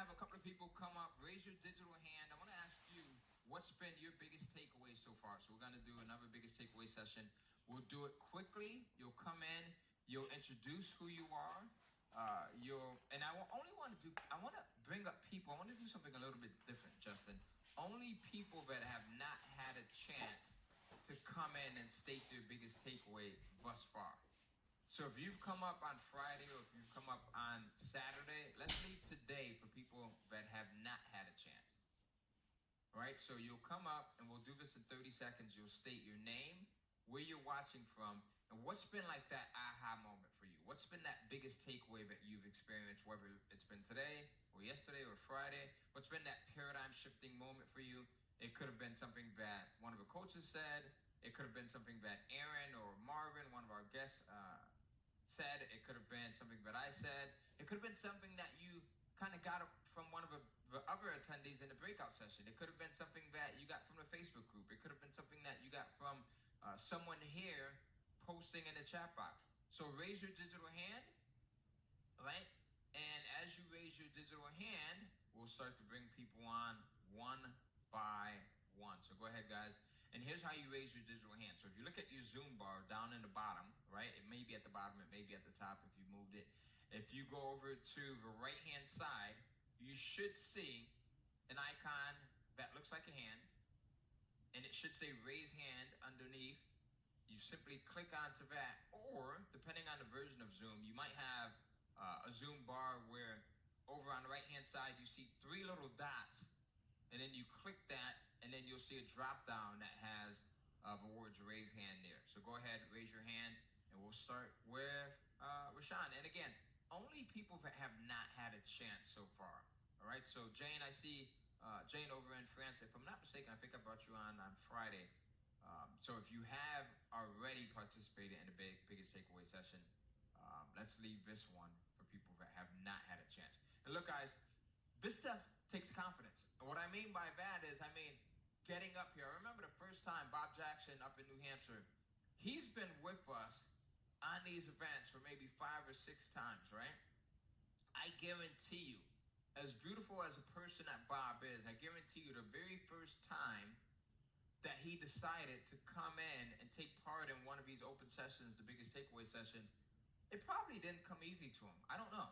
have a couple of people come up, raise your digital hand. I want to ask you, what's been your biggest takeaway so far? So we're going to do another biggest takeaway session. We'll do it quickly. You'll come in, you'll introduce who you are. And I want to bring up people. I want to do something a little bit different, Justin. Only people that have not had a chance to come in and state their biggest takeaway thus far. So if you've come up on Friday or if you've come up on Saturday, let's leave today for people that have not had a chance. All right, so you'll come up and we'll do this in 30 seconds. You'll state your name, where you're watching from, and what's been like that aha moment for you. What's been that biggest takeaway that you've experienced, whether it's been today or yesterday or Friday? What's been that paradigm shifting moment for you? It could have been something that one of the coaches said. It could have been something that Aaron or Marvin, one of our guests, said. It could have been something that I said. It could have been something that you kind of got from one of the other attendees in the breakout session. It could have been something that you got from the Facebook group. It could have been something that you got from someone here posting in the chat box. So raise your digital hand, right? And as you raise your digital hand, we'll start to bring people on one by one. So go ahead, guys. And here's how you raise your digital hand. So if you look at your Zoom bar down in the bottom, right? It may be at the bottom, it may be at the top if you moved it. If you go over to the right-hand side, you should see an icon that looks like a hand, and it should say raise hand underneath. You simply click onto that, or depending on the version of Zoom, you might have a Zoom bar where over on the right-hand side, you see 3 little dots, and then you click that, and then you'll see a drop down that has the words raise hand there. So go ahead, raise your hand, and we'll start with Rashawn. And again, only people that have not had a chance so far. All right, so Jane, I see Jane over in France. If I'm not mistaken, I think I brought you on Friday. So if you have already participated in the biggest takeaway session, let's leave this one for people that have not had a chance. And look, guys, this stuff takes confidence. And what I mean by that is, getting up here. I remember the first time Bob Jackson up in New Hampshire, he's been with us on these events for maybe 5 or 6 times, right? I guarantee you, as beautiful as a person that Bob is, I guarantee you the very first time that he decided to come in and take part in one of these open sessions, the biggest takeaway sessions, it probably didn't come easy to him. I don't know.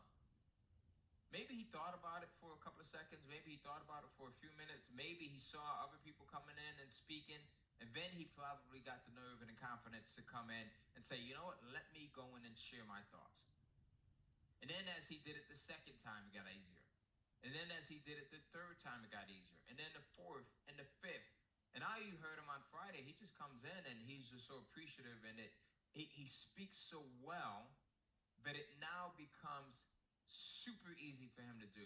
Maybe he thought about it for a couple of seconds. Maybe he thought about it for a few minutes. Maybe he saw other people coming in and speaking. And then he probably got the nerve and the confidence to come in and say, you know what, let me go in and share my thoughts. And then as he did it the second time, it got easier. And then as he did it the third time, it got easier. And then the fourth and the fifth. And now you heard him on Friday, he just comes in and he's just so appreciative, and he speaks so well that it now becomes super easy for him to do.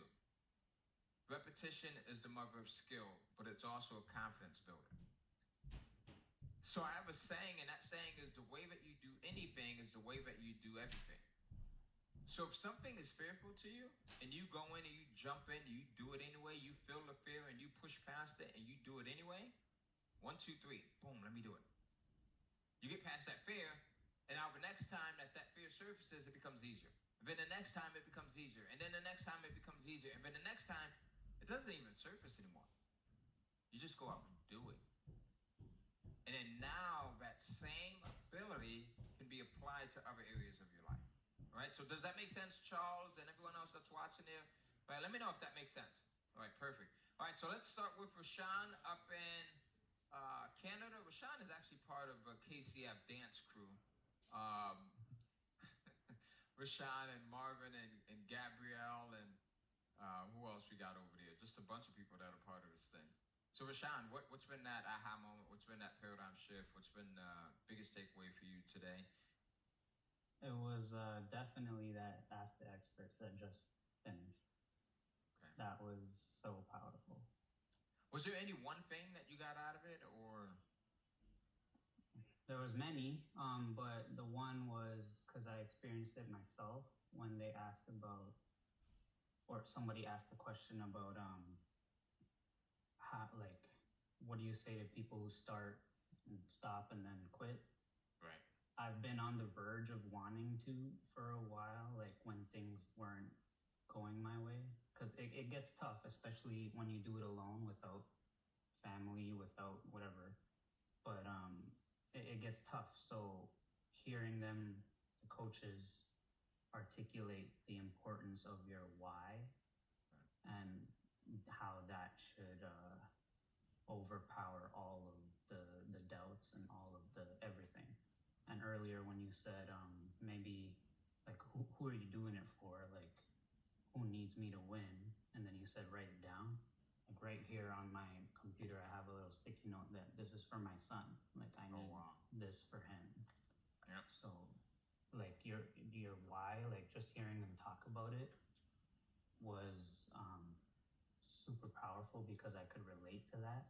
Repetition is the mother of skill, but it's also a confidence builder. So I have a saying, and that saying is the way that you do anything is the way that you do everything. So if something is fearful to you, and you go in and you jump in, you do it anyway, you feel the fear and you push past it and you do it anyway, 1, 2, 3, boom, let me do it. You get past that fear, and now the next time that fear surfaces, it becomes easier. And then the next time it becomes easier. And then the next time it becomes easier. And then the next time, it doesn't even surface anymore. You just go out and do it. And then now that same ability can be applied to other areas of your life. All right, so does that make sense, Charles, and everyone else that's watching there? All right, let me know if that makes sense. All right, perfect. All right, so let's start with Rashawn up in Canada. Rashawn is actually part of a KCF dance crew. Rashawn and Marvin and Gabrielle and who else we got over there? Just a bunch of people that are part of this thing. So Rashawn, what's been that aha moment? What's been that paradigm shift? What's been the biggest takeaway for you today? It was definitely that Ask the Experts that just finished. Okay. That was so powerful. Was there any one thing that you got out of it, or? There was many, but the one was because I experienced it myself when they asked about, or somebody asked a question about how, like, what do you say to people who start and stop and then quit? Right. I've been on the verge of wanting to for a while, like when things weren't going my way, because it it gets tough, especially when you do it alone without family, without whatever. But it gets tough. So hearing them, the coaches, articulate the importance of your why and how that should overpower all of the doubts and all of the everything. And earlier when you said maybe like who are you doing it for? Like who needs me to win? And then you said write it down. Like right here on my computer, I have a little sticky note that this is for my son. Like I need this for him. Yep. So like your why, like just hearing them talk about it was super powerful because I could relate to that.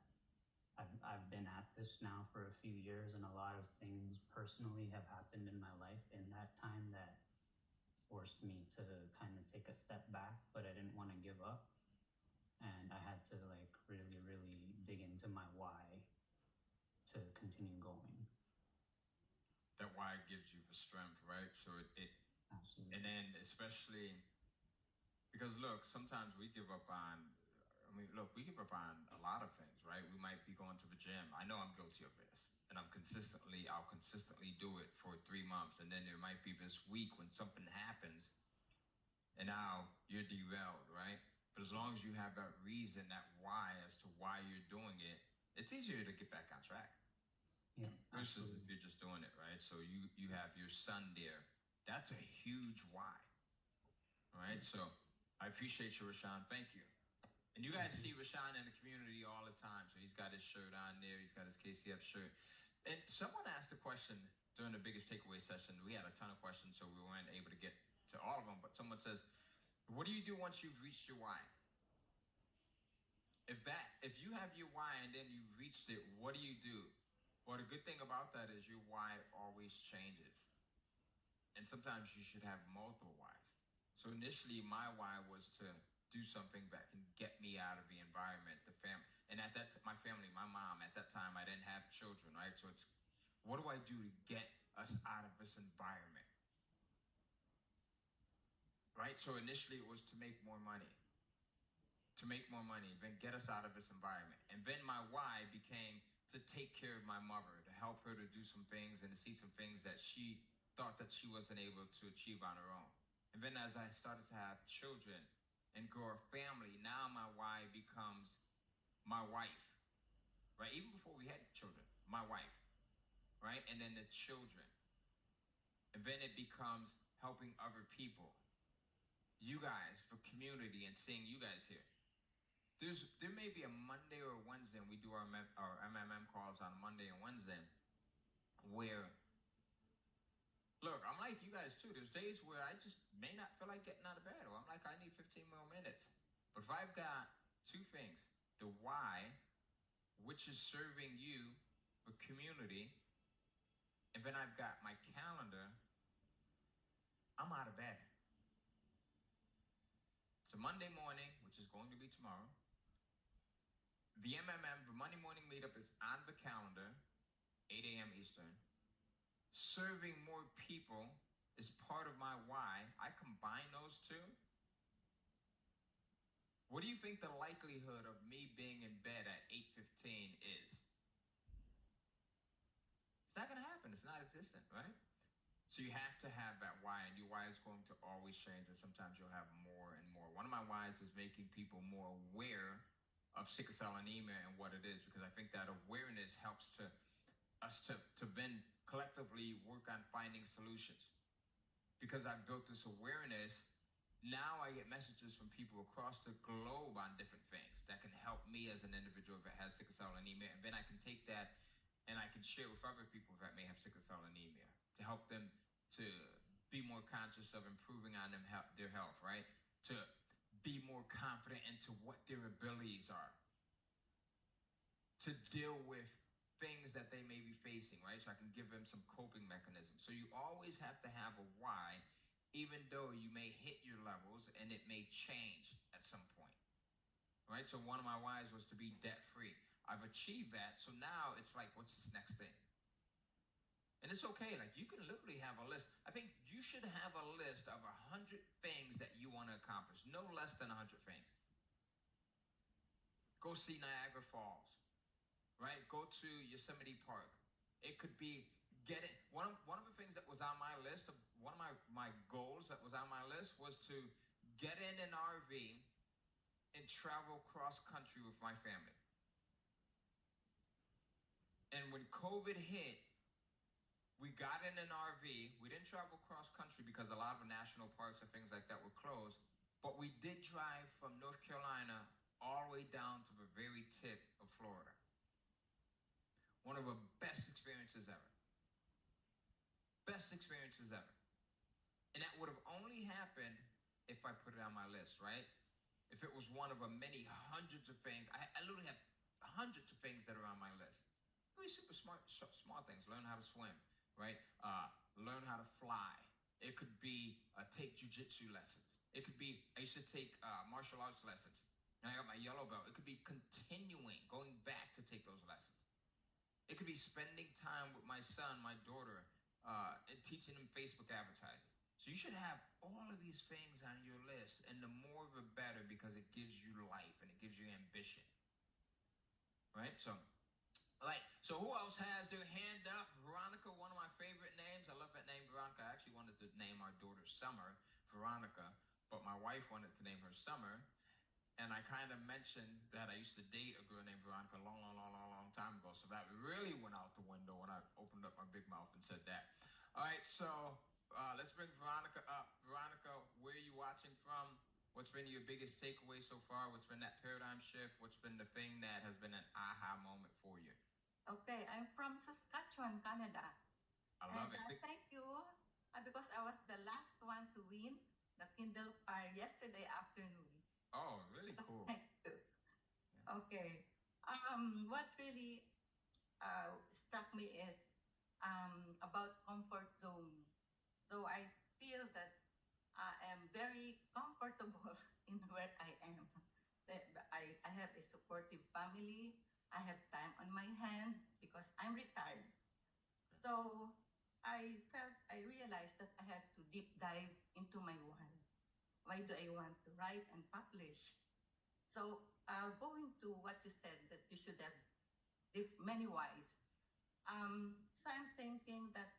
I've been at this now for a few years, and a lot of things personally have happened in my life in that time that forced me to kind of take a step back, but I didn't want to give up. And I had to like really, really dig into my why to continue going. That why gives you the strength, right? So it Absolutely. and then especially because look, sometimes we give up on. I mean, look, we give up on a lot of things, right? We might be going to the gym. I know I'm guilty of this, and I'll consistently do it for 3 months, and then there might be this week when something happens, and now you're derailed, right? But as long as you have that reason, that why as to why you're doing it, it's easier to get back on track. Yeah, versus absolutely. if you're just doing it, right? So you have your son there. That's a huge why, right? So I appreciate you, Rashawn. Thank you. And you guys see Rashawn in the community all the time. So he's got his shirt on there. He's got his KCF shirt. And someone asked a question during the biggest takeaway session. We had a ton of questions, so we weren't able to get to all of them. But someone says, what do you do once you've reached your why? If you have your why and then you've reached it, what do you do? Well, the good thing about that is your why always changes. And sometimes you should have multiple whys. So initially, my why was to do something that can get me out of the environment, the family. And at that, my family, my mom, at that time, I didn't have children, right? So it's, what do I do to get us out of this environment? Right? So initially, it was to make more money. Then get us out of this environment. And then my why became to take care of my mother, to help her to do some things and to see some things that she thought that she wasn't able to achieve on her own. And then as I started to have children and grow a family, now my why becomes my wife, right? Even before we had children, my wife, right? And then the children. And then it becomes helping other people. You guys, for community and seeing you guys here. There may be a Monday or a Wednesday, and we do our MMM calls on Monday and Wednesday, where, look, I'm like you guys too. There's days where I just may not feel like getting out of bed, or I'm like, I need 15 more minutes. But if I've got two things, the why, which is serving you, the community, and then I've got my calendar, I'm out of bed. It's a Monday morning, which is going to be tomorrow. The MMM, the Monday morning meetup, is on the calendar, 8 a.m. Eastern. Serving more people is part of my why. I combine those two. What do you think the likelihood of me being in bed at 8:15 is? It's not going to happen. It's not existent, right? So you have to have that why, and your why is going to always change, and sometimes you'll have more and more. One of my whys is making people more aware of sickle cell anemia and what it is, because I think that awareness helps us to then collectively work on finding solutions. Because I've built this awareness, now I get messages from people across the globe on different things that can help me as an individual that has sickle cell anemia, and then I can take that and I can share with other people that may have sickle cell anemia to help them to be more conscious of improving on their health, right? To be more confident into what their abilities are, to deal with things that they may be facing, right? So I can give them some coping mechanisms. So you always have to have a why, even though you may hit your levels and it may change at some point, right? So one of my whys was to be debt-free. I've achieved that. So now it's like, what's this next thing? And it's okay. Like, you can literally have a list. I think you should have a list of 100 things that you want to accomplish. No less than 100 things. go see Niagara Falls, right? Go to Yosemite Park. It could be one of the things that was on my list, one of my goals that was on my list was to get in an RV and travel cross country with my family. And when COVID hit, we got in an RV. We didn't travel cross country because a lot of the national parks and things like that were closed. But we did drive from North Carolina all the way down to the very tip of Florida. One of the best experiences ever. Best experiences ever. And that would have only happened if I put it on my list, right? If it was one of the many hundreds of things. I literally have hundreds of things that are on my list. Really super small things. Learn how to swim, right? Learn how to fly. It could be take jujitsu lessons. It could be, I used to take martial arts lessons. And I got my yellow belt. It could be continuing, going back to take those lessons. It could be spending time with my son, my daughter, and teaching them Facebook advertising. So you should have all of these things on your list, and the more the better, because it gives you life and it gives you ambition, right? So who else has their hand up? Veronica, one of my favorite names. I love that name, Veronica. I actually wanted to name our daughter Summer Veronica, but my wife wanted to name her Summer. And I kind of mentioned that I used to date a girl named Veronica a long time ago. So that really went out the window when I opened up my big mouth and said that. All right, so let's bring Veronica up. Veronica, where are you watching from? What's been your biggest takeaway so far? What's been that paradigm shift? What's been the thing that has been an aha moment for you? Okay, I'm from Saskatchewan, Canada. I love it. Thank you, because I was the last one to win the Kindle Fire yesterday afternoon. Oh, really cool. Thank you. Yeah. Okay. What really struck me is about comfort zone. So I feel that I am very comfortable in where I am. I have a supportive family. I have time on my hand because I'm retired. So I realized that I had to deep dive into my why. Why do I want to write and publish? So going to what you said, that you should have many whys. So I'm thinking that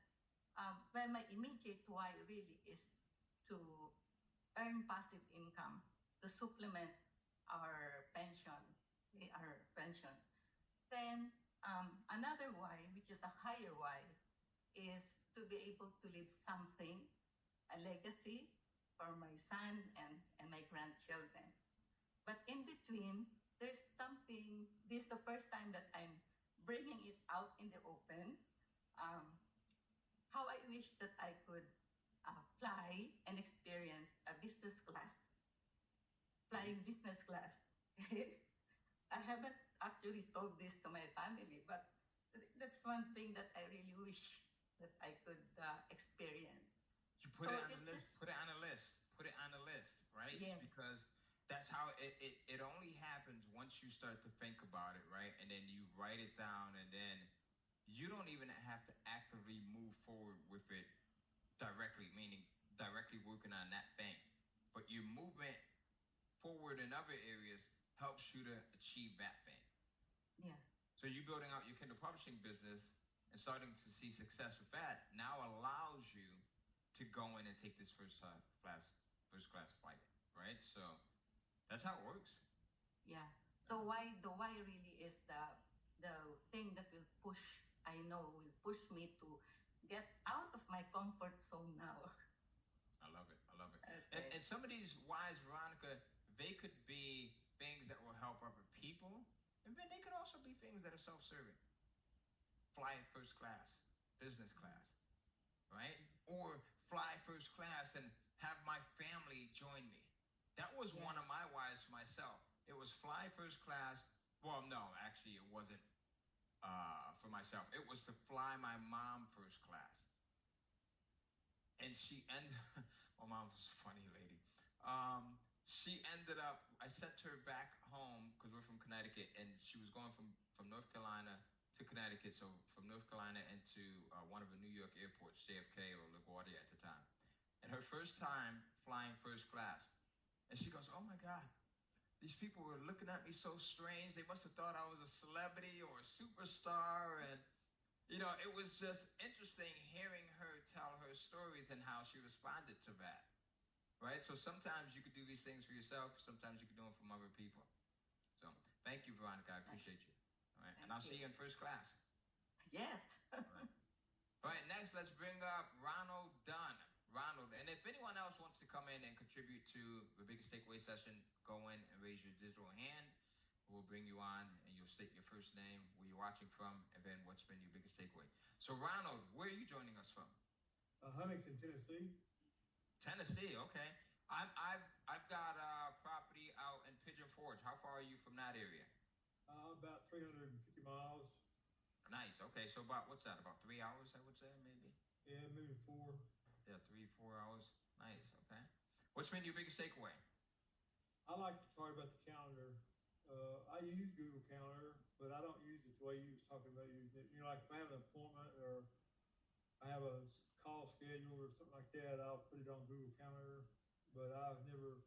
my immediate why really is to earn passive income to supplement our pension. Then another why, which is a higher why, is to be able to leave something, a legacy for my son and my grandchildren. But in between, there's something, this is the first time that I'm bringing it out in the open, how I wish that I could fly and experience a business class, flying business class. I haven't actually told this to my family, but that's one thing that I really wish that I could experience. You put it on the list. Put it on the list. Put it on the list, right? Yes. Because that's how it only happens once you start to think about it, right? And then you write it down, and then you don't even have to actively move forward with it directly, meaning directly working on that thing. But your movement forward in other areas helps you to achieve that thing. Yeah. So you building out your Kindle publishing business and starting to see success with that now allows you to go in and take this first class flight, right? So that's how it works. Yeah. So the why really is the thing that will push me to get out of my comfort zone now. I love it. Okay. And some of these whys, Veronica, they could be things that will help other people, and then they could also be things that are self-serving. Fly first class, business class, right? Or fly first class and have my family join me. That was one of my whys for myself. It was fly first class. Well, no, actually, it wasn't for myself. It was to fly my mom first class. And my mom was a funny lady. She ended up, I sent her back home because we're from Connecticut, and she was going from North Carolina to Connecticut, so from North Carolina into one of the New York airports, JFK or LaGuardia at the time. And her first time flying first class. And she goes, oh my God, these people were looking at me so strange. They must have thought I was a celebrity or a superstar. And, it was just interesting hearing her tell her stories and how she responded to that. Right? So sometimes you could do these things for yourself. Sometimes you could do them from other people. So thank you, Veronica. I appreciate you. All right. And I'll see you in first class. Yes. All right. Next, let's bring up Ronald Dunn. Ronald, and if anyone else wants to come in and contribute to the biggest takeaway session, go in and raise your digital hand. We'll bring you on and you'll state your first name, where you're watching from, and then what's been your biggest takeaway. So Ronald, where are you joining us from? Huntington, Tennessee. Tennessee, okay. I've got a property out in Pigeon Forge. How far are you from that area? About 350 miles. Nice. Okay, so about 3 hours, I would say, maybe. Yeah, maybe 4. Yeah, 3-4 hours. Nice. Okay. What's been your biggest takeaway? I like to talk about the calendar. I use Google Calendar, but I don't use it the way you was talking about using it. Like if I have an appointment or I have a call scheduled or something like that, I'll put it on Google Calendar. But I've never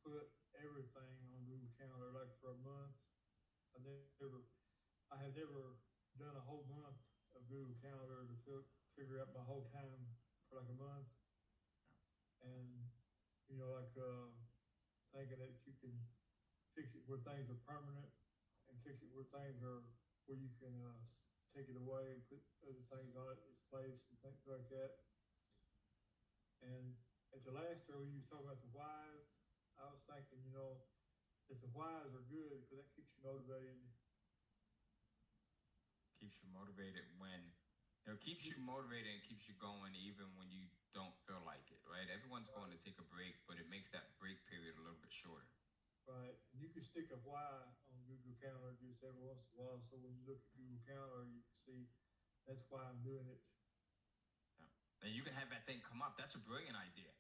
put everything on Google Calendar, like for a month. I have never done a whole month of Google Calendar to figure out my whole time for like a month. And, thinking that you can fix it where things are permanent and fix it where things are, where you can take it away and put other things on its place and things like that. And at the last show, you was talking about the whys. I was thinking, that the whys are good because that keeps you motivated. Keeps you motivated keeps you motivated and keeps you going even when you don't feel like it, right? Everyone's going to take a break, but it makes that break period a little bit shorter. Right. And you can stick a why on Google Calendar just every once in a while. So when you look at Google Calendar, you can see that's why I'm doing it. Yeah. And you can have that thing come up. That's a brilliant idea.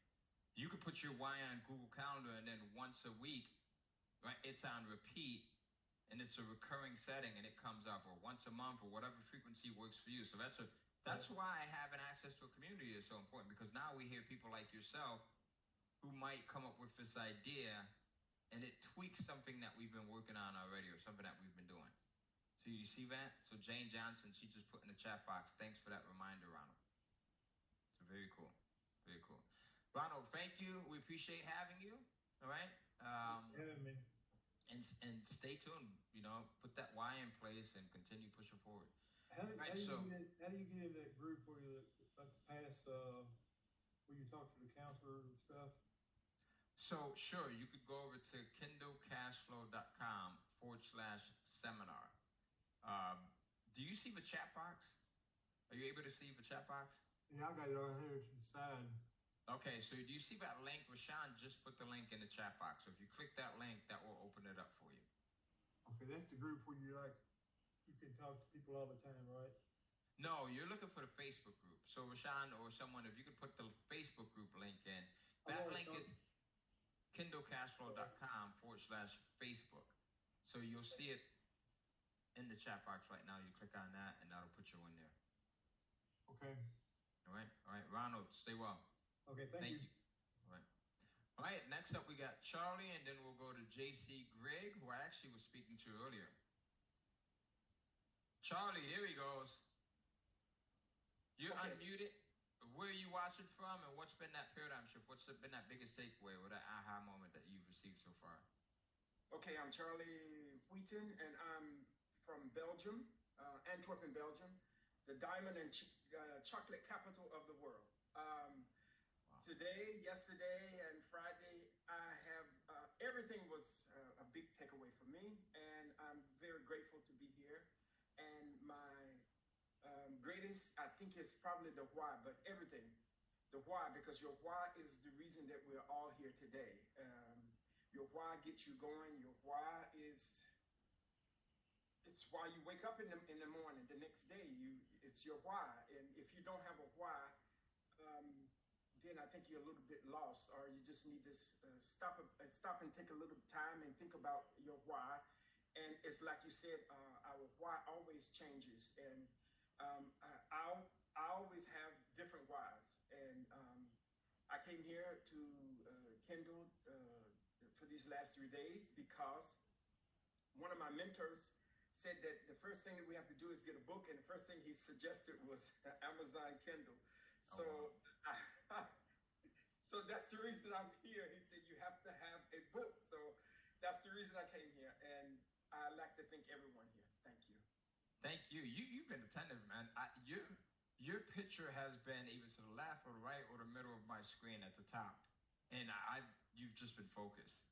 You could put your why on Google Calendar and then once a week, right, it's on repeat and it's a recurring setting and it comes up, or once a month, or whatever frequency works for you. So that's why having access to a community is so important, because now we hear people like yourself who might come up with this idea and it tweaks something that we've been working on already or something that we've been doing. So you see that? So Jane Johnson, she just put in the chat box, thanks for that reminder, Ronald. So very cool. Very cool. Ronald, thank you. We appreciate having you. All right. Having me. And stay tuned. Put that why in place and continue pushing forward. How do you get in that group where you about to pass where you talk to the counselor and stuff? So sure, you could go over to kindlecashflow.com/seminar. Do you see the chat box? Are you able to see the chat box? Yeah, I got it over here to the side. Okay, so do you see that link? Rashawn just put the link in the chat box. So if you click that link, that will open it up for you. Okay, that's the group where you can talk to people all the time, right? No, you're looking for the Facebook group. So Rashawn or someone, if you could put the Facebook group link in, that link is kindlecashflow.com/Facebook. So you'll see it in the chat box right now. You click on that and that'll put you in there. Okay. All right. Ronald, stay well. Okay, thank you. All right, next up we got Charlie, and then we'll go to JC Greg, who I actually was speaking to earlier. Charlie, there he goes. You're unmuted. Where are you watching from, and what's been that paradigm shift? What's been that biggest takeaway or that aha moment that you've received so far? Okay, I'm Charlie Wheaton, and I'm from Belgium, Antwerp, Belgium, the diamond and chocolate capital of the world. Today, yesterday, and Friday, I have everything was a big takeaway for me, and I'm very grateful to be here. And my greatest, I think, is probably the why, but everything, the why, because your why is the reason that we're all here today. Your why gets you going. Your why it's why you wake up in the morning. The next day, it's your why. And if you don't have a why, then I think you're a little bit lost, or you just need to stop and take a little time and think about your why. And it's like you said, our why always changes, and I always have different whys. And I came here to Kindle for these last 3 days because one of my mentors said that the first thing that we have to do is get a book, and the first thing he suggested was Amazon Kindle. So, so that's the reason I'm here. He said you have to have a book. So that's the reason I came here, and I'd like to thank everyone here. Thank you. Thank you. You've been attentive, man. Your picture has been either to the left or the right or the middle of my screen at the top, and you've just been focused.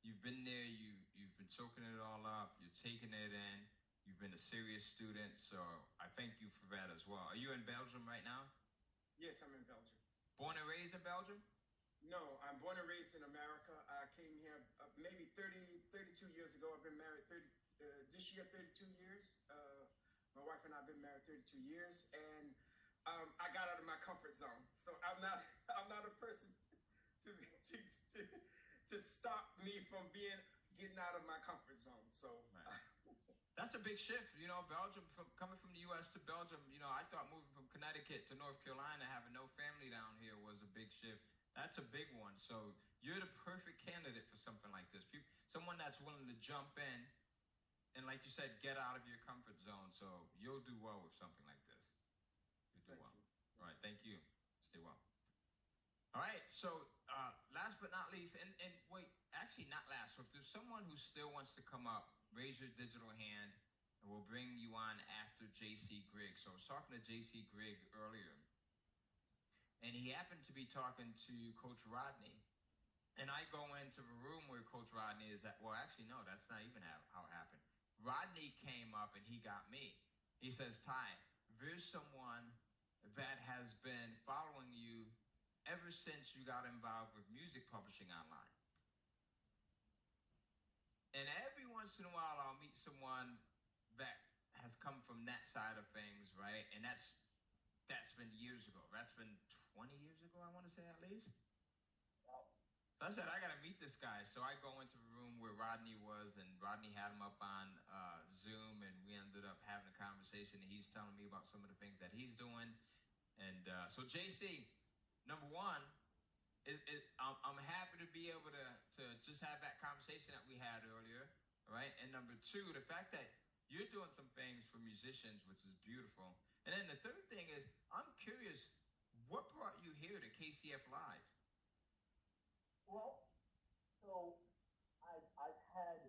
You've been there. You've been soaking it all up. You're taking it in. You've been a serious student, so I thank you for that as well. Are you in Belgium right now? Yes, I'm in Belgium. Born and raised in Belgium? No, I'm born and raised in America. I came here maybe 32 years ago. I've been married this year, 32 years. My wife and I have been married 32 years, and I got out of my comfort zone. So I'm not a person to stop me from getting out of my comfort zone. So that's a big shift, Belgium, coming from the U.S. to Belgium. I thought moving from Connecticut to North Carolina, having no family down here was a big shift. That's a big one. So you're the perfect candidate for something like this. Someone that's willing to jump in and, like you said, get out of your comfort zone. So you'll do well with something like this. You'll do well. All right. Thank you. Stay well. All right. So last but not least, and wait, actually not last. So if there's someone who still wants to come up, raise your digital hand, and we'll bring you on after J.C. Grigg. So I was talking to J.C. Grigg earlier, and he happened to be talking to Coach Rodney. And I go into the room where Coach Rodney is at. Well, actually, no, that's not even how it happened. Rodney came up and he got me. He says, Ty, there's someone that has been following you ever since you got involved with music publishing online. And every once in a while, I'll meet someone that has come from that side of things, right? And that's been years ago. That's been 20 years ago, I want to say, at least. So I said, I got to meet this guy. So I go into the room where Rodney was, and Rodney had him up on Zoom, and we ended up having a conversation, and he's telling me about some of the things that he's doing. And so, JC, number one, I'm happy to be able to just have that conversation that we had earlier, right? And number two, the fact that you're doing some things for musicians, which is beautiful. And then the third thing is, I'm curious, what brought you here to KCF Live? Well, so I've had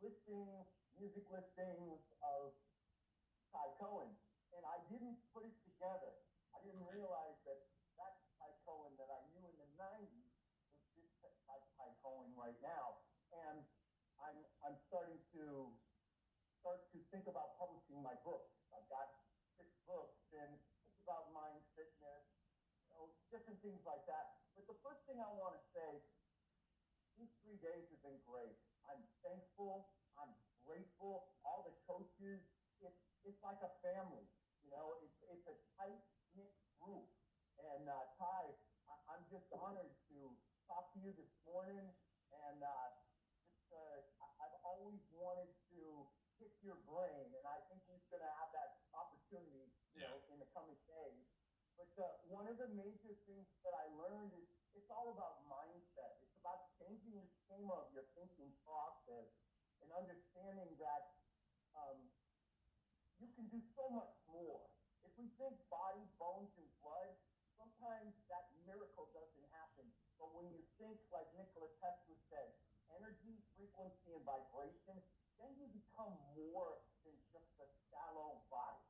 music listings of Ty Cohen, and I didn't put it together. I didn't realize that Ty Cohen that I knew in the 90s was this Ty Cohen right now. And I'm starting to think about publishing my books. I've got 6 books, and it's about mind, fitness, different things like that. But the first thing I want to say, these 3 days have been great. I'm thankful. I'm grateful. All the coaches, it's like a family. It's a tight-knit group. And Ty, I'm just honored to talk to you this morning. And I've always wanted to pick your brain, and I think he's going to have that opportunity, in the coming days. But one of the major things that I learned is it's all about mindset. It's about changing the schema of your thinking process and understanding that you can do so much more. If we think body, bones, and blood, sometimes that miracle doesn't happen. But when you think, like Nikola Tesla said, energy, frequency, and vibration, then you become more than just a shallow body.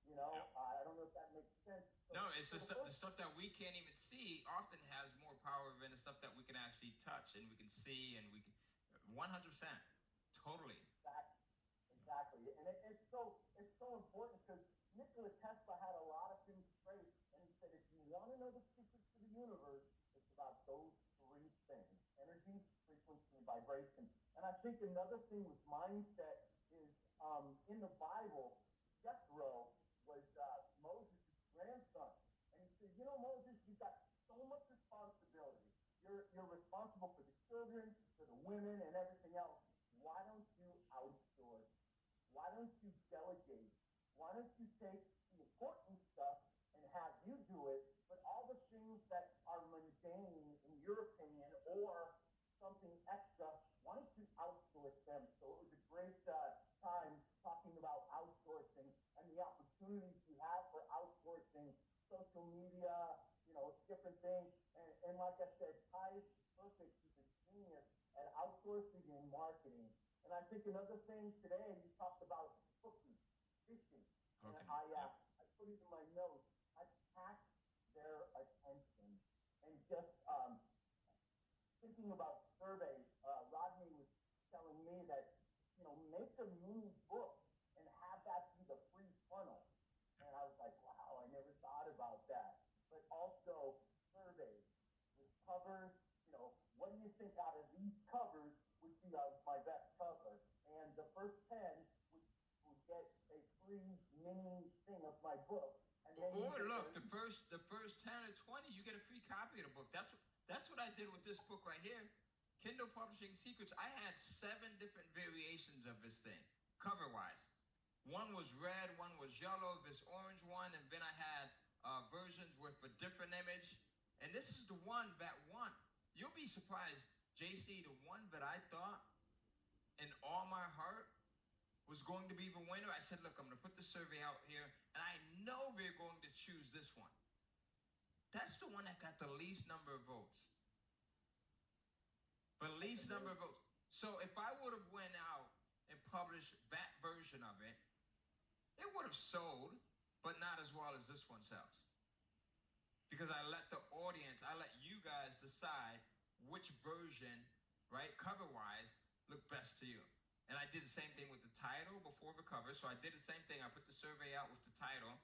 I don't know if that makes sense. No, it's the stuff that we can't even see often has more power than the stuff that we can actually touch and we can see, and we can 100%, totally. Exactly. And it's so important because Nikola Tesla had a lot of things straight, and he said, if you want to know the secrets to the universe, it's about those 3 things: energy, frequency, and vibration. And I think another thing with mindset is in the Bible, Jethro was Moses' grandson. And he said, Moses, you've got so much responsibility. You're responsible for the children, for the women, and everything else. Why don't you outsource? Why don't you delegate? Why don't you take the important stuff and have you do it, but all the things that are mundane, in your opinion, or something extra opportunities you have for outsourcing social media, different things. And like I said, Ty is perfect. He's a genius at outsourcing and marketing. And I think another thing today, you talked about cooking, fishing. And Okay. I put it in my notes. I taxed their attention and just thinking about surveys. Rodney was telling me that, make a mini book and have that be the free funnel. And I was like, wow, I never thought about that. But also surveys with covers, what do you think out of these covers would be my best cover? And the first 10 would get a free mini thing of my book. And then Or look, the first 10 or 20, you get a free copy of the book. That's what I did with this book right here. Kindle Publishing Secrets. I had 7 different variations of this thing, cover-wise. One was red, one was yellow, this orange one, and then I had versions with a different image. And this is the one that won. You'll be surprised, JC, the one that I thought in all my heart was going to be the winner. I said, look, I'm going to put the survey out here, and I know they're going to choose this one. That's the one that got the least number of votes. The least number of votes. So if I would have went out and published that version of it, it would have sold, but not as well as this one sells. Because I let the audience, I let you guys decide which version, right, cover-wise, looked best to you. And I did the same thing with the title before the cover. So I did the same thing. I put the survey out with the title.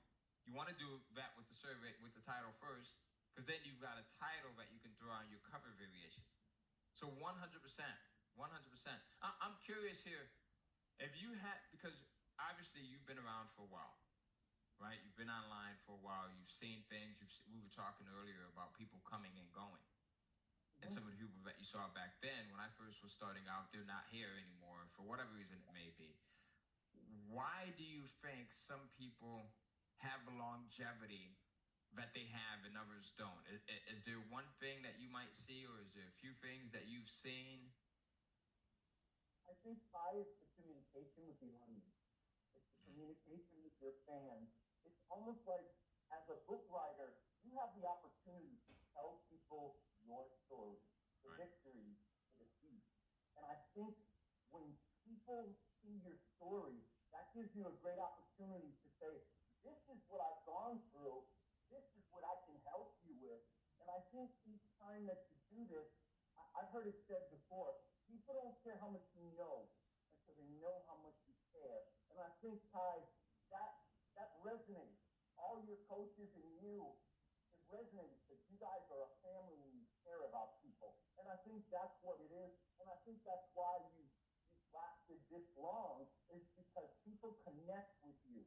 You want to do that with the survey, with the title first, because then you've got a title that you can throw on your cover variations. So 100%, 100%. I'm curious here, if you had, because obviously you've been around for a while, right? You've been online for a while. You've seen things. We were talking earlier about people coming and going. And some of the people that you saw back then, when I first was starting out, they're not here anymore for whatever reason it may be. Why do you think some people have the longevity that they have and others don't? Is there one thing that you might see, or is there a few things that you've seen? I think Ty is the communication with the audience. It's the communication with your fans. It's almost like, as a book writer, you have the opportunity to tell people your story, the victory, the defeat. And I think when people see your story, that gives you a great opportunity to say, this is what I've gone through. This is what I can help you with. And I think each time that you do this, I've heard it said before, people don't care how much you know until they know how much you care. And I think, Ty, that resonates. All your coaches and you, it resonates that you guys are a family and you care about people. And I think that's what it is. And I think that's why you've lasted this long, is because people connect with you.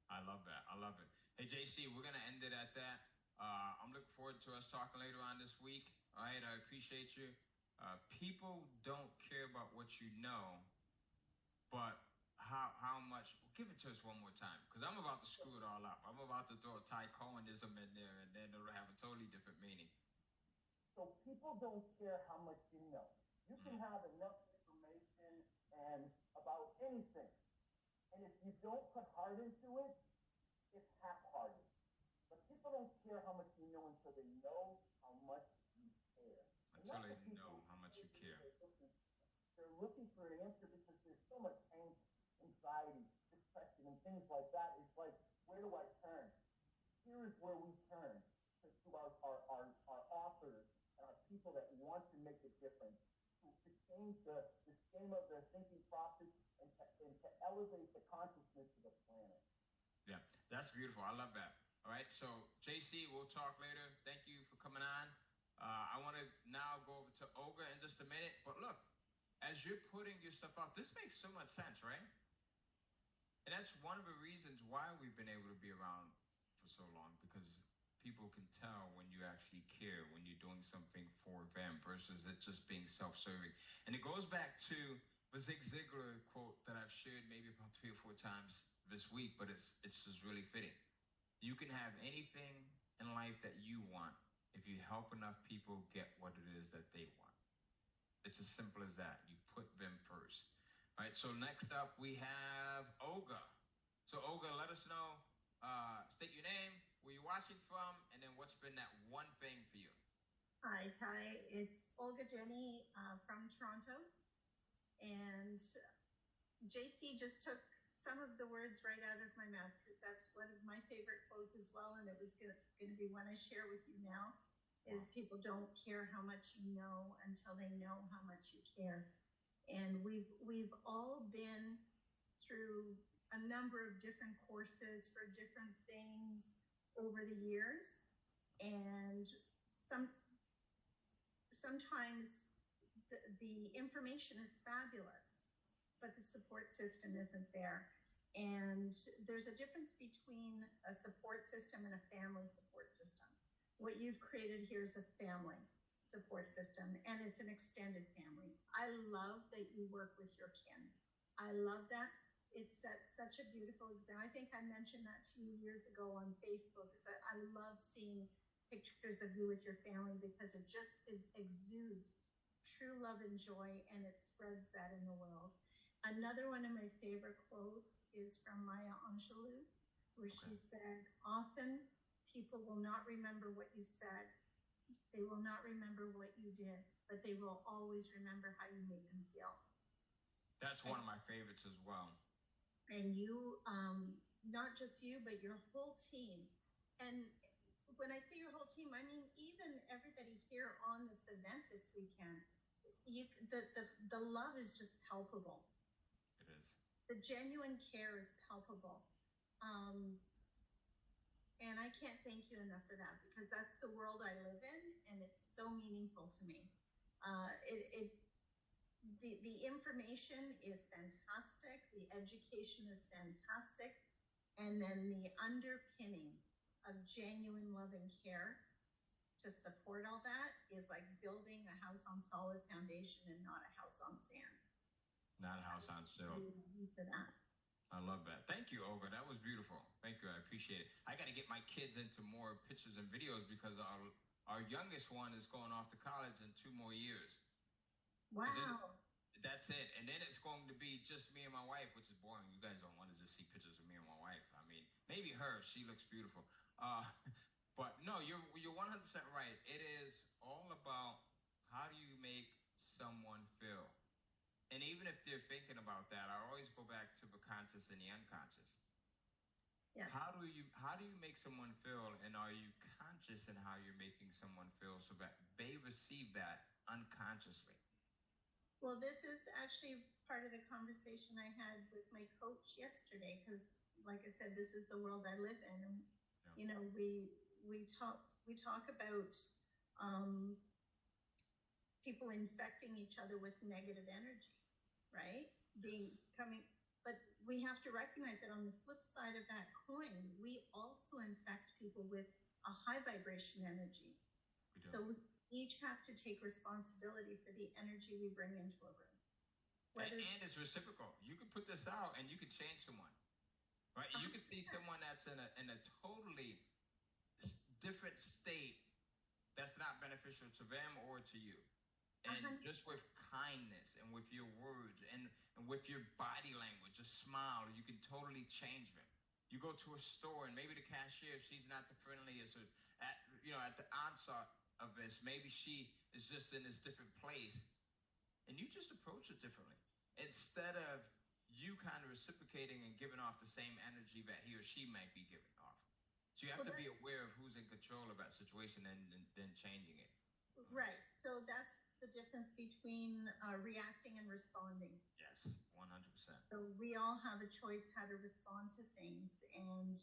I love that. I love it. Hey, JC, we're going to end it at that. I'm looking forward to us talking later on this week. All right, I appreciate you. People don't care about what you know, but how much. Give it to us one more time, because I'm about to screw it all up. I'm about to throw a Ty Cohenism in there, and then it'll have a totally different meaning. So people don't care how much you know. You can have enough information and about anything. And if you don't put heart into it, it's half-hearted. But people don't care how much you know until they know how much you care. Until they know how much you care. They're looking for an answer because there's so much angst, anxiety, depression, and things like that. It's like, where do I turn? Here is where we turn to our authors and our people that want to make a difference, to change the scheme of their thinking process and to elevate the consciousness of the planet. Yeah, that's beautiful. I love that. All right, so JC, we'll talk later. Thank you for coming on. I want to now go over to Olga in just a minute. But look, as you're putting your stuff out, this makes so much sense, right? And that's one of the reasons why we've been able to be around for so long, because people can tell when you actually care, when you're doing something for them versus it just being self-serving. And it goes back to the Zig Ziglar quote that I've shared maybe about 3 or 4 times this week, but it's just really fitting. You can have anything in life that you want if you help enough people get what it is that they want. It's as simple as that. You put them first. All right, so next up we have Olga. So Olga, let us know, state your name, where you're watching from, and then what's been that one thing for you. Hi, Ty. It's Olga Jenny from Toronto. And JC just took some of the words right out of my mouth because that's one of my favorite quotes as well. And it was going to be one I share with you now is people don't care how much you know until they know how much you care. And we've all been through a number of different courses for different things over the years. And sometimes the information is fabulous, but the support system isn't there. And there's a difference between a support system and a family support system. What you've created here is a family support system, and it's an extended family. I love that you work with your kin. I love that. It sets such a beautiful example. I think I mentioned that to you years ago on Facebook. Is that I love seeing pictures of you with your family because it exudes true love and joy, and it spreads that in the world. Another one of my favorite quotes is from Maya Angelou, where she said, often people will not remember what you said. They will not remember what you did, but they will always remember how you made them feel. That's one of my favorites as well. And you, not just you, but your whole team. And when I say your whole team, I mean even everybody here on this event this weekend. The love is just palpable. It is. The genuine care is palpable. And I can't thank you enough for that because that's the world I live in, and it's so meaningful to me. The information is fantastic. The education is fantastic. And then the underpinning of genuine love and care to support all that is like building a house on solid foundation and not a house on sand. Not a house on silt. For that. I love that. Thank you, Olga. That was beautiful. Thank you. I appreciate it. I got to get my kids into more pictures and videos because our youngest one is going off to college in 2 more years. Wow. So that's it. And then it's going to be just me and my wife, which is boring. You guys don't want to just see pictures of me and my wife. I mean, maybe her. She looks beautiful. But no, you're 100% right. It is all about how do you make someone feel. And even if they're thinking about that, I always go back to the conscious and the unconscious. Yes. How do you make someone feel, and are you conscious in how you're making someone feel so that they receive that unconsciously? Well, this is actually part of the conversation I had with my coach yesterday, because, like I said, this is the world I live in, and you know, we talk about people infecting each other with negative energy, right? But we have to recognize that on the flip side of that coin, we also infect people with a high vibration energy. So we each have to take responsibility for the energy we bring into a room. And it's reciprocal. You can put this out and you can change someone, right? You can see someone that's in a totally different state that's not beneficial to them or to you. And just with kindness and with your words and with your body language, a smile, you can totally change them. You go to a store and maybe the cashier, she's not the friendliest, or at the onset of this, maybe she is just in this different place, and you just approach it differently. Instead of you kind of reciprocating and giving off the same energy that he or she might be giving off. So you have to be aware of who's in control of that situation and then changing it. Right. So that's the difference between reacting and responding. Yes, 100%. So we all have a choice how to respond to things. And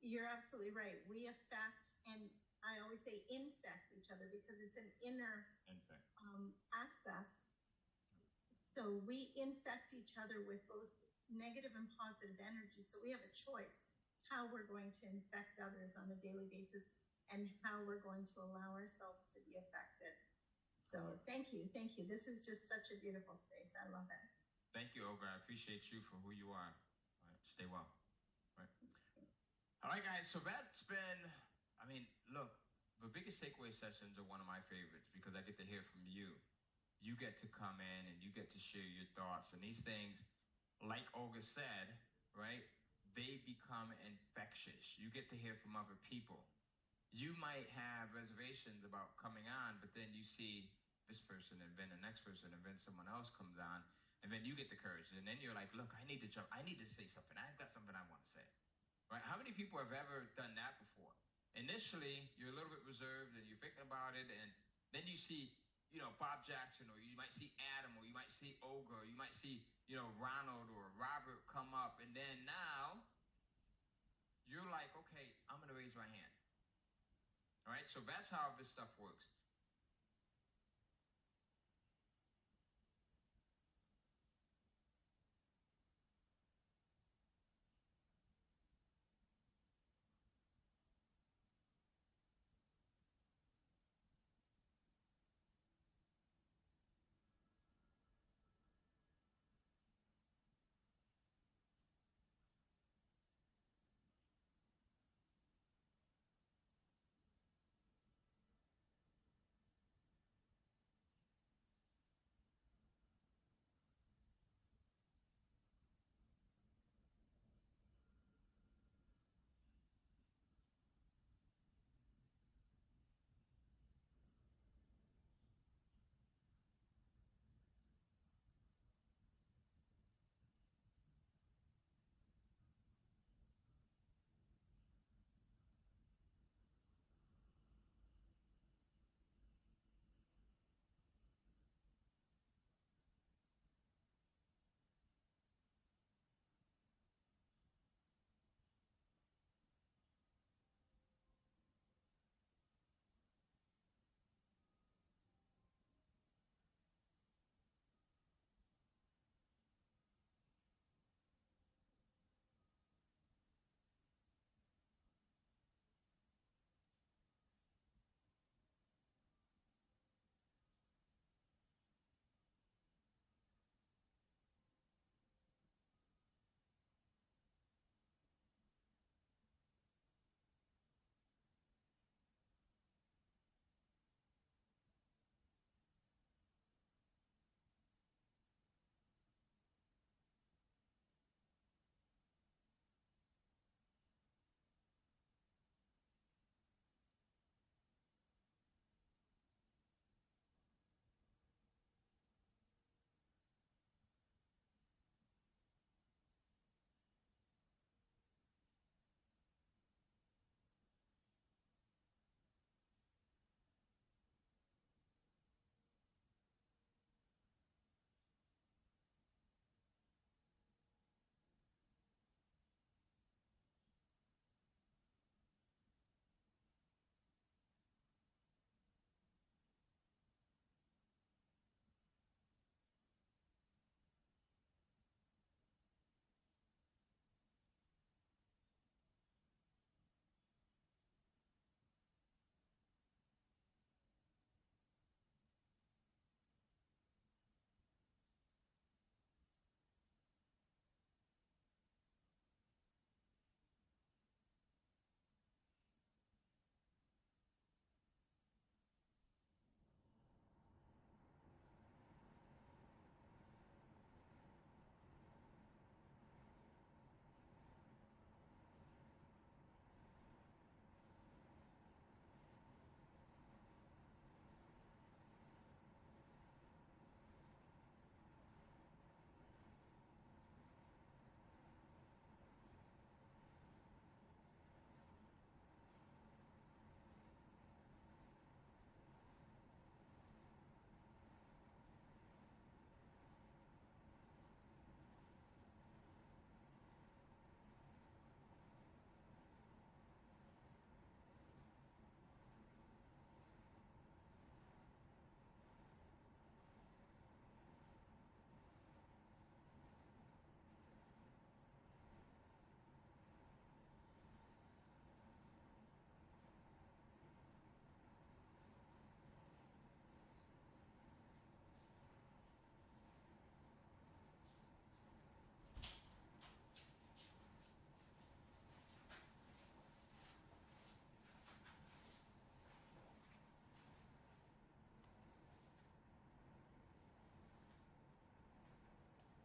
you're absolutely right. We affect, and I always say infect each other because it's an inner access. So we infect each other with both negative and positive energy. So we have a choice how we're going to infect others on a daily basis and how we're going to allow ourselves to be affected. So thank you. This is just such a beautiful space. I love it. Thank you, Olga. I appreciate you for who you are. All right, stay well. All right. All right, guys. So that's been, look, the biggest takeaway sessions are one of my favorites because I get to hear from you. You get to come in and you get to share your thoughts. And these things, like Olga said, right, they become infectious. You get to hear from other people. You might have reservations about coming on, but then you see this person and then the next person and then someone else comes on, and then you get the courage. And then you're like, look, I need to jump. I need to say something. I've got something I want to say. Right? How many people have ever done that before? Initially, you're a little bit reserved and you're thinking about it, and then you see, Bob Jackson, or you might see Adam, or you might see Olga, or you might see, Ronald or Robert come up, and then now you're like, okay, I'm going to raise my hand. All right, so that's how this stuff works.